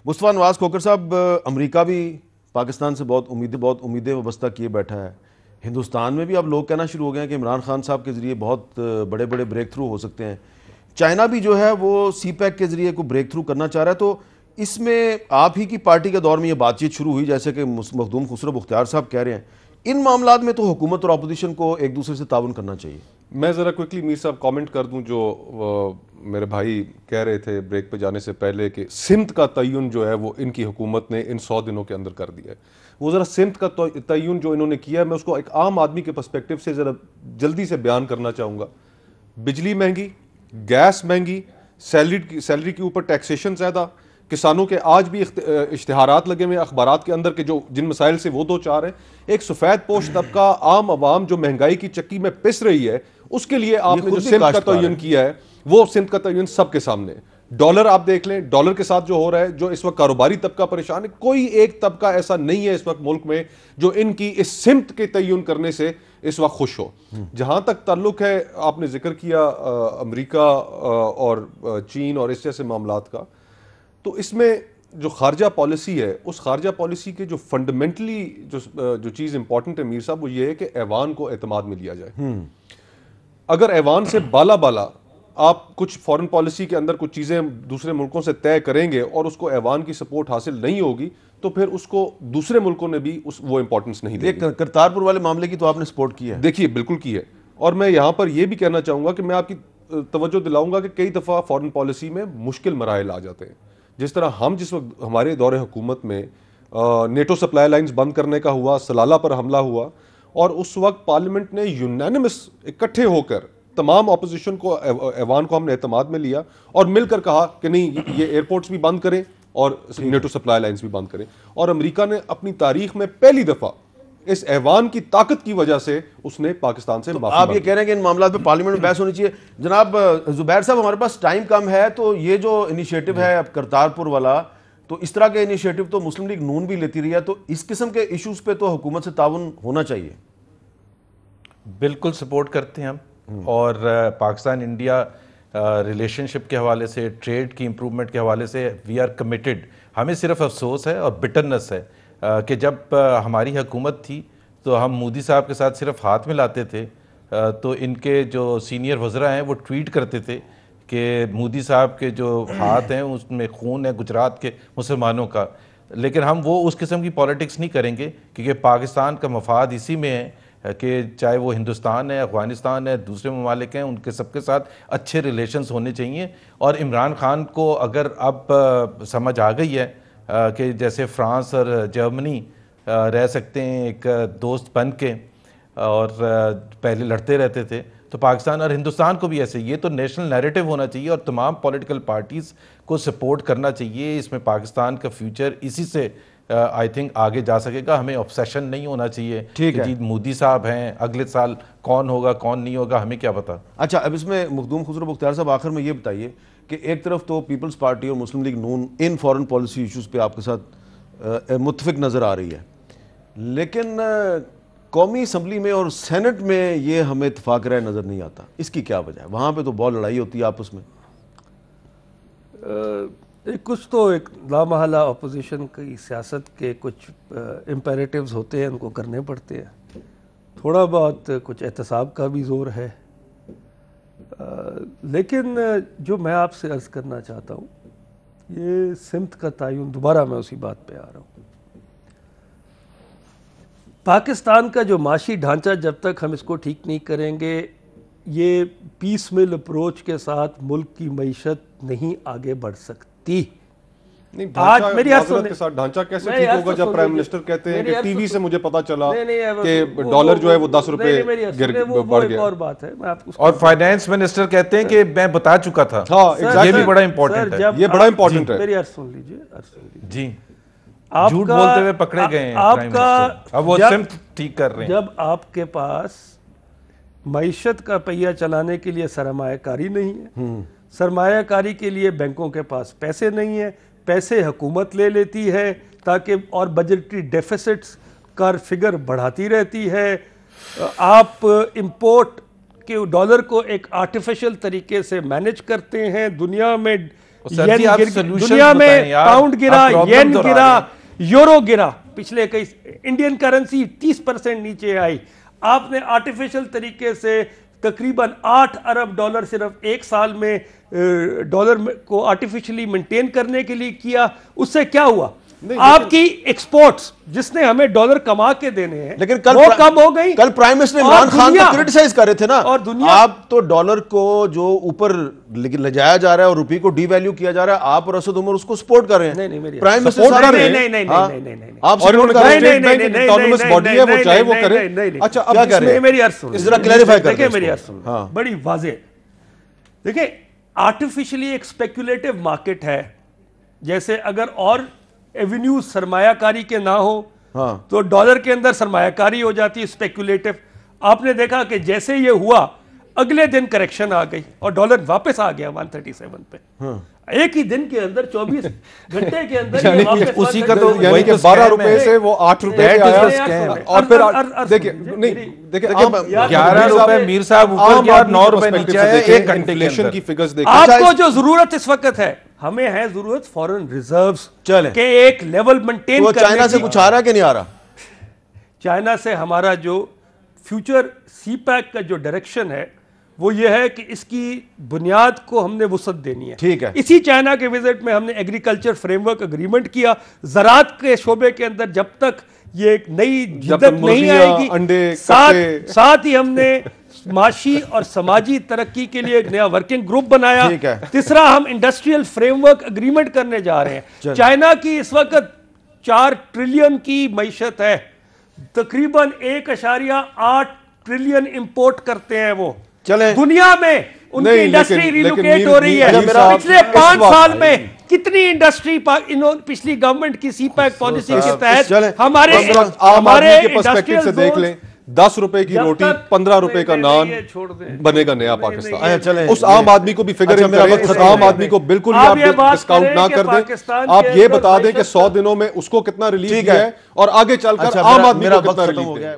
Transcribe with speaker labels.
Speaker 1: मुस्तफा नवाज खोखर साहब, अमेरिका भी पाकिस्तान से बहुत उम्मीदें वाबस्ता किए बैठा है। हिंदुस्तान में भी अब लोग कहना शुरू हो गए हैं कि इमरान खान साहब के ज़रिए बहुत बड़े बड़े ब्रेक थ्रू हो सकते हैं। चाइना भी जो है वो सी पैक के ज़रिए कोई ब्रेक थ्रू करना चाह रहा है। तो इसमें आप ही की पार्टी के दौर में ये बातचीत शुरू हुई, जैसे कि मखदूम खुसरो मुख्तार साहब कह रहे हैं। इन मामलात में तो हुकूमत और अपोजिशन को एक दूसरे से ताउन करना चाहिए।
Speaker 2: मैं ज़रा क्विकली मीर साहब कमेंट कर दूं, जो मेरे भाई कह रहे थे ब्रेक पे जाने से पहले कि सिमत का तयन जो है वो इनकी हुकूमत ने इन 100 दिनों के अंदर कर दिया है। वो ज़रा सिमत का तयन जो इन्होंने किया है, मैं उसको एक आम आदमी के पर्सपेक्टिव से ज़रा जल्दी से बयान करना चाहूँगा। बिजली महंगी, गैस महंगी, सैलरी के ऊपर टैक्सेशन ज़्यादा, किसानों के आज भी इश्तिहारात लगे हुए अखबारात के अंदर के जो जिन मसाइल से वो दो चार हैं। एक सफ़ेद पोश तबका, आम आवाम जो महंगाई की चक्की में पिस रही है, उसके लिए आपने जो सिमत का तयन किया है वो सिमत का तयन सबके सामने है। डॉलर आप देख लें, डॉलर के साथ जो हो रहा है, जो इस वक्त कारोबारी तबका परेशान है, कोई एक तबका ऐसा नहीं है इस वक्त मुल्क में जो इनकी इस सिमत के तयन करने से इस वक्त खुश हो। जहां तक ताल्लुक है, आपने जिक्र किया अमेरिका और चीन और इस जैसे मामलात का, तो इसमें जो खारजा पॉलिसी है, उस खारजा पॉलिसी के जो फंडामेंटली जो चीज़ इंपॉर्टेंट है मीर साहब, वो ये है कि ऐवान को एतमाद में लिया जाए। अगर ऐवान से बाला बाला आप कुछ फॉरेन पॉलिसी के अंदर कुछ चीज़ें दूसरे मुल्कों से तय करेंगे और उसको ऐवान की सपोर्ट हासिल नहीं होगी, तो फिर उसको दूसरे मुल्कों ने भी वो इंपॉर्टेंस नहीं दी।
Speaker 1: करतारपुर वाले मामले की तो आपने सपोर्ट की है।
Speaker 2: देखिए, बिल्कुल की है। और मैं यहाँ पर यह भी कहना चाहूँगा कि मैं आपकी तवज्जो दिलाऊंगा कि कई दफ़ा फॉरेन पॉलिसी में मुश्किल मराहल आ जाते हैं। जिस तरह हम जिस वक्त हमारे दौरे हुकूमत में नेटो सप्लाई लाइन्स बंद करने का हुआ, सलाला पर हमला हुआ, और उस वक्त पार्लियामेंट ने यूनानिमस इकट्ठे होकर तमाम अपोजिशन को, ऐवान को हमने एतमाद में लिया और मिलकर कहा कि नहीं, ये एयरपोर्ट्स भी बंद करें और नेटो सप्लाई लाइन्स भी बंद करें। और अमेरिका ने अपनी तारीख में पहली दफ़ा इस ऐवान की ताकत की वजह से उसने पाकिस्तान से माफी
Speaker 1: आप ये कह रहे हैं कि इन मामलों पे पार्लियामेंट में बहस होनी चाहिए। जनाब जुबैर साहब, हमारे पास टाइम कम है, तो ये जो इनिशिएटिव है अब करतारपुर वाला, तो इस तरह के इनिशिएटिव तो मुस्लिम लीग नून भी लेती रही है, तो इस किस्म के इश्यूज पे तो हुकूमत से ताउन होना चाहिए।
Speaker 3: बिल्कुल सपोर्ट करते हैं हम, और पाकिस्तान इंडिया रिलेशनशिप के हवाले से, ट्रेड की इम्प्रूवमेंट के हवाले से वी आर कमिटेड। हमें सिर्फ अफसोस है और बिटरनेस है कि जब हमारी हुकूमत थी तो हम मोदी साहब के साथ सिर्फ हाथ मिलाते थे, तो इनके जो सीनियर वज़रा हैं वो ट्वीट करते थे कि मोदी साहब के जो हाथ हैं उसमें खून है गुजरात के मुसलमानों का। लेकिन हम वो उस किस्म की पॉलिटिक्स नहीं करेंगे, क्योंकि पाकिस्तान का मफाद इसी में है कि चाहे वो हिंदुस्तान है, अफ़गानिस्तान है, दूसरे ममालिक हैं, उनके सबके साथ अच्छे रिलेशंस होने चाहिए। और इमरान खान को अगर अब समझ आ गई है कि जैसे फ्रांस और जर्मनी रह सकते हैं एक दोस्त बन के, और पहले लड़ते रहते थे, तो पाकिस्तान और हिंदुस्तान को भी ऐसे, ये तो नेशनल नैरेटिव होना चाहिए और तमाम पॉलिटिकल पार्टीज़ को सपोर्ट करना चाहिए। इसमें पाकिस्तान का फ्यूचर इसी से आई थिंक आगे जा सकेगा। हमें ऑब्सेशन नहीं होना चाहिए
Speaker 1: ठीक है
Speaker 3: जी मोदी साहब हैं, अगले साल कौन होगा कौन नहीं होगा हमें क्या पता।
Speaker 1: अच्छा, अब इसमें मखदूम खुसरो मुख्तार साहब, आखिर में ये बताइए कि एक तरफ तो पीपल्स पार्टी और Muslim League Noon in foreign policy issues पे आपके साथ मुत्तफिक नज़र आ रही है, लेकिन कौमी असम्बली में और सेनेट में ये हमें इत्तेफाक राय नज़र नहीं आता। इसकी क्या वजह है? वहाँ पे तो बहुत लड़ाई होती है आपस में।
Speaker 4: कुछ तो एक लामहला अपोजिशन की सियासत के कुछ इम्पेरेटिव्स होते हैं, उनको करने पड़ते हैं। थोड़ा बहुत कुछ एहतसाब का भी ज़ोर है, लेकिन जो मैं आपसे अर्ज़ करना चाहता हूँ, ये सिमत का तयन, दोबारा मैं उसी बात पे आ रहा हूँ। पाकिस्तान का जो माशी ढांचा, जब तक हम इसको ठीक नहीं करेंगे, ये पीस मिल अप्रोच के साथ मुल्क की मईशत नहीं आगे बढ़ सकती।
Speaker 2: नहीं, आज मेरी के साथ ढांचा कैसे ठीक होगा जब प्राइम मिनिस्टर कहते हैं कि टीवी से मुझे पता चला कि डॉलर जो है वो 10 रुपए बढ़ गया।
Speaker 4: और बात है, मैं आपको,
Speaker 3: और फाइनेंस मिनिस्टर कहते हैं कि मैं बता चुका था।
Speaker 2: हाँ,
Speaker 3: ये भी बड़ा इंपॉर्टेंट है,
Speaker 2: ये बड़ा इंपॉर्टेंट है।
Speaker 4: मेरी अर्ज सुन लीजिए
Speaker 3: जी। झूठ बोलते हुए पकड़े गए हैं
Speaker 4: आपका,
Speaker 3: अब वो सिर्फ ठीक कर रहे हैं।
Speaker 4: जब आपके पास मईशत का पहिया चलाने के लिए सरमायाकारी नहीं है, सरमायाकारी के लिए बैंकों के पास पैसे नहीं है, पैसे हुकूमत ले लेती है ताकि, और बजटरी डेफिसिट्स का फिगर बढ़ाती रहती है। आप इंपोर्ट के डॉलर को एक आर्टिफिशियल तरीके से मैनेज करते हैं। दुनिया में
Speaker 3: सर जी, आप solutions
Speaker 4: दुनिया में
Speaker 3: बताएं यार,
Speaker 4: पाउंड गिरा,
Speaker 3: आप problem
Speaker 4: येन
Speaker 3: दोहरा
Speaker 4: गिरा,
Speaker 3: रहे
Speaker 4: यूरो गिरा, पिछले कई इंडियन करेंसी 30% नीचे आई। आपने आर्टिफिशियल तरीके से तकरीबन 8 अरब डॉलर सिर्फ एक साल में डॉलर को आर्टिफिशियली मेंटेन करने के लिए किया। उससे क्या हुआ? आपकी एक्सपोर्ट्स जिसने हमें डॉलर कमा के देने हैं,
Speaker 1: लेकिन कल
Speaker 4: वो कम हो गई।
Speaker 1: कल प्राइम मिनिस्टर इमरान खान को क्रिटिसाइज कर रहे थे ना,
Speaker 4: और दुनिया
Speaker 1: आप तो डॉलर को जो ऊपर ले जाया जा रहा है और रुपये को डीवैल्यू किया जा रहा है, आप और असद उमर उसको सपोर्ट कर रहे हैं।
Speaker 4: नहीं, मेरी
Speaker 1: प्राइम मिनिस्टर
Speaker 2: support कर रहे हैं।
Speaker 4: नहीं,
Speaker 1: आप
Speaker 2: और
Speaker 1: support
Speaker 2: उन्होंने
Speaker 1: कर
Speaker 2: कहा
Speaker 1: रहे हैं।
Speaker 2: स्टेट बैंक ऑटोनोमस बॉडी है, वो चाहे वो करे। अच्छा, अब
Speaker 1: क्या कह रहे हैं?
Speaker 4: मेरी अर्ज सुनो,
Speaker 1: जरा क्लैरिफाई कर
Speaker 4: देखिए
Speaker 1: दो
Speaker 4: मेरी
Speaker 1: इसको।
Speaker 4: अर्ज सुनो,
Speaker 1: हाँ।
Speaker 4: बड़ी वाजे। देखिए, आर्टिफिशियली एक स्पेक्युलेटिव मार्केट है। जैसे अगर और एवेन्यू सरमायाकारी के ना हो,
Speaker 1: हाँ।
Speaker 4: तो डॉलर के अंदर सरमायाकारी हो जाती है, स्पेक्युलेटिव। आपने देखा कि जैसे ये हुआ, अगले दिन करेक्शन आ गई और डॉलर वापस आ गया 137 पे। हाँ। एक ही दिन के अंदर 24 घंटे के अंदर ये वापस
Speaker 3: उसी का तो
Speaker 2: यानी कि 12 रुपए से वो 8 रुपए पे आया। और फिर देखिए, नहीं देखिए,
Speaker 3: 11 रुपए मीर साहब ऊपर गया, 9 रुपए नीचे आया, 1 घंटे के
Speaker 2: इन्फ्लेशन
Speaker 3: अंदर।
Speaker 2: की फिगर्स देखिए।
Speaker 4: आपको जो जरूरत इस वक्त है, हमें है जरूरत फॉरेन रिजर्व्स
Speaker 1: चलें।
Speaker 4: के एक लेवल मेंटेन
Speaker 1: वो
Speaker 4: करने
Speaker 1: चाइना से
Speaker 4: की।
Speaker 1: कुछ आ रहा है कि नहीं आ रहा?
Speaker 4: चाइना से हमारा जो फ्यूचर सीपैक का जो डायरेक्शन है वो ये है कि इसकी बुनियाद को हमने वुसअत देनी है।
Speaker 1: ठीक है।
Speaker 4: इसी चाइना के विजिट में हमने एग्रीकल्चर फ्रेमवर्क एग्रीमेंट किया। ज़राअत के शोबे के अंदर जब तक ये एक नई जिद्दत नहीं
Speaker 2: मुर्गियां,
Speaker 4: आएगी,
Speaker 2: अंडे,
Speaker 4: साथ ही हमने माशी और समाजी तरक्की के लिए एक नया वर्किंग ग्रुप बनाया।
Speaker 1: ठीक है।
Speaker 4: तीसरा, हम इंडस्ट्रियल फ्रेमवर्क एग्रीमेंट करने जा रहे हैं। चाइना की इस वक्त 4 ट्रिलियन की मईशत है, तकरीबन 1.8 ट्रिलियन इंपोर्ट करते हैं वो।
Speaker 1: चले
Speaker 4: दुनिया में उनकी इंडस्ट्री रिलोकेट हो रही है। पिछले 5 साल में कितनी इंडस्ट्री पिछली गवर्नमेंट की सीपैक पॉलिसी के तहत हमारे
Speaker 2: पर्सपेक्टिव से देख लें, 10 रुपए की रोटी 15 रुपए का नान बनेगा नया पाकिस्तान। उस आम आदमी को भी फिगर इन करें, उस आम आदमी को बिल्कुल भी आप डिस्काउंट ना कर दें। आप ये बता दें कि 100 दिनों में उसको कितना रिलीफ दिया है और आगे चलकर आम आदमी को कितना रिलीफ दिया है।